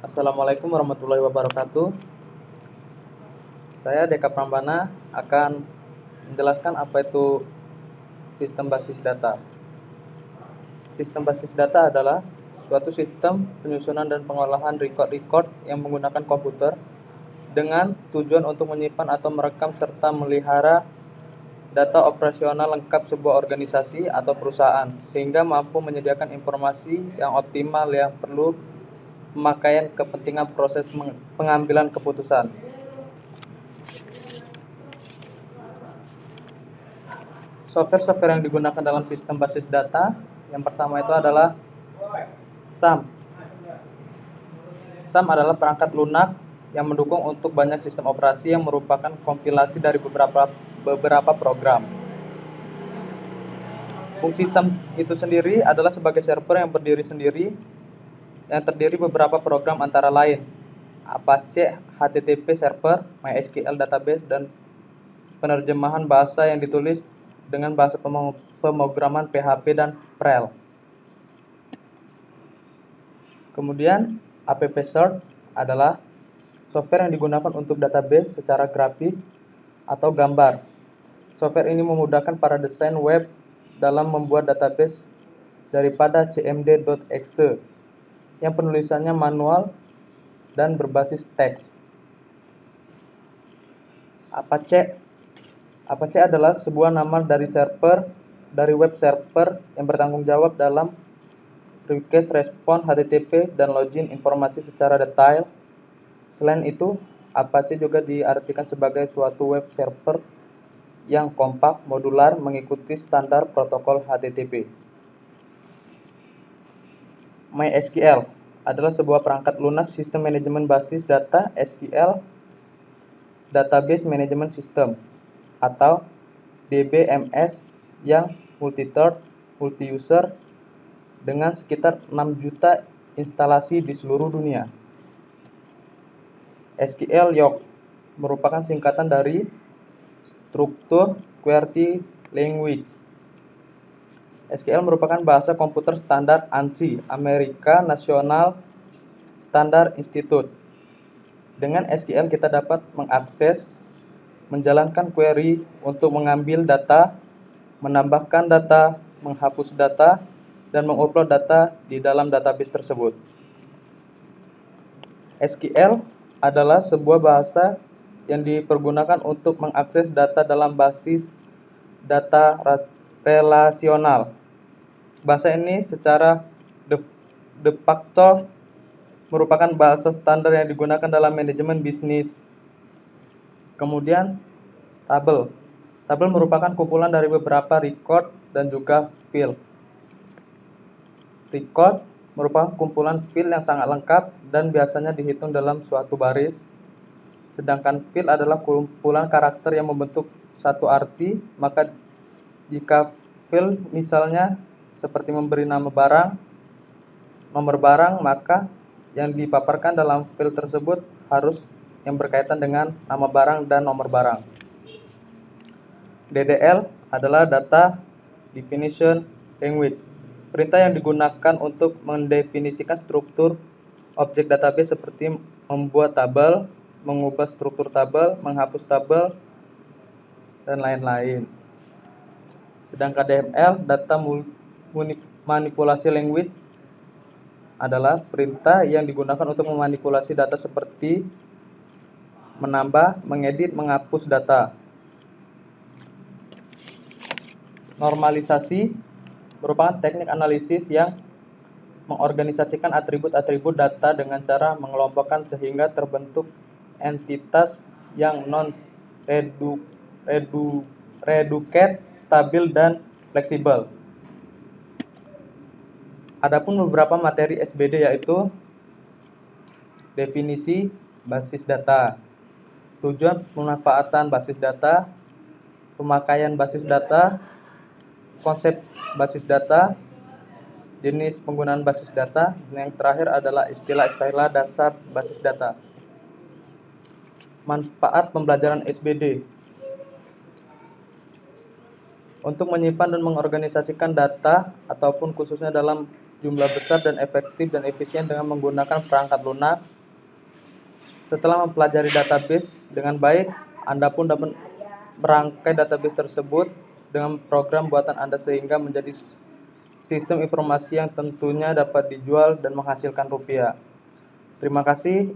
Assalamualaikum warahmatullahi wabarakatuh. Saya Deka Prambana akan menjelaskan apa itu sistem basis data. Sistem basis data adalah suatu sistem penyusunan dan pengolahan record-record yang menggunakan komputer dengan tujuan untuk menyimpan atau merekam serta melihara data operasional lengkap sebuah organisasi atau perusahaan, sehingga mampu menyediakan informasi yang optimal yang perlu pemakaian kepentingan proses pengambilan keputusan. Software-software yang digunakan dalam sistem basis data, yang pertama itu adalah SAM. SAM adalah perangkat lunak yang mendukung untuk banyak sistem operasi yang merupakan kompilasi dari beberapa program. Fungsi SAM itu sendiri adalah sebagai server yang berdiri sendiri yang terdiri beberapa program antara lain Apache HTTP Server, MySQL Database, dan penerjemahan bahasa yang ditulis dengan bahasa pemrograman PHP dan Perl. Kemudian App Sort adalah software yang digunakan untuk database secara grafis atau gambar. Software ini memudahkan para desain web dalam membuat database daripada cmd.exe yang penulisannya manual dan berbasis teks. Apache adalah sebuah nama dari web server yang bertanggung jawab dalam request respon HTTP dan login informasi secara detail. Selain itu, Apache juga diartikan sebagai suatu web server yang kompak, modular, mengikuti standar protokol HTTP. MySQL adalah sebuah perangkat lunak sistem manajemen basis data SQL, Database Management System, atau DBMS yang multi-thread, multi-user, dengan sekitar 6 juta instalasi di seluruh dunia. SQL Yoke merupakan singkatan dari Structured Query Language. SQL merupakan bahasa komputer standar ANSI, American National Standard Institute. Dengan SQL kita dapat mengakses, menjalankan query untuk mengambil data, menambahkan data, menghapus data, dan mengupload data di dalam database tersebut. SQL adalah sebuah bahasa yang dipergunakan untuk mengakses data dalam basis data relasional. Bahasa ini secara de facto merupakan bahasa standar yang digunakan dalam manajemen bisnis. Kemudian, tabel. Tabel merupakan kumpulan dari beberapa record dan juga field. Record merupakan kumpulan field yang sangat lengkap dan biasanya dihitung dalam suatu baris. Sedangkan field adalah kumpulan karakter yang membentuk satu arti, maka jika field misalnya seperti memberi nama barang, nomor barang, maka yang dipaparkan dalam field tersebut harus yang berkaitan dengan nama barang dan nomor barang. DDL adalah Data Definition Language, perintah yang digunakan untuk mendefinisikan struktur objek database seperti membuat tabel, mengubah struktur tabel, menghapus tabel, dan lain-lain. Sedangkan DML, Data Manipulasi Language, adalah perintah yang digunakan untuk memanipulasi data seperti menambah, mengedit, menghapus data. Normalisasi merupakan teknik analisis yang mengorganisasikan atribut-atribut data dengan cara mengelompokkan sehingga terbentuk entitas yang non-reduced, stabil, dan fleksibel. Adapun beberapa materi SBD yaitu definisi basis data, tujuan pemanfaatan basis data, pemakaian basis data, konsep basis data, jenis penggunaan basis data, dan yang terakhir adalah istilah-istilah dasar basis data. Manfaat pembelajaran SBD untuk menyimpan dan mengorganisasikan data ataupun khususnya dalam jumlah besar dan efektif dan efisien dengan menggunakan perangkat lunak. Setelah mempelajari database dengan baik, Anda pun dapat merangkai database tersebut dengan program buatan Anda sehingga menjadi sistem informasi yang tentunya dapat dijual dan menghasilkan rupiah. Terima kasih.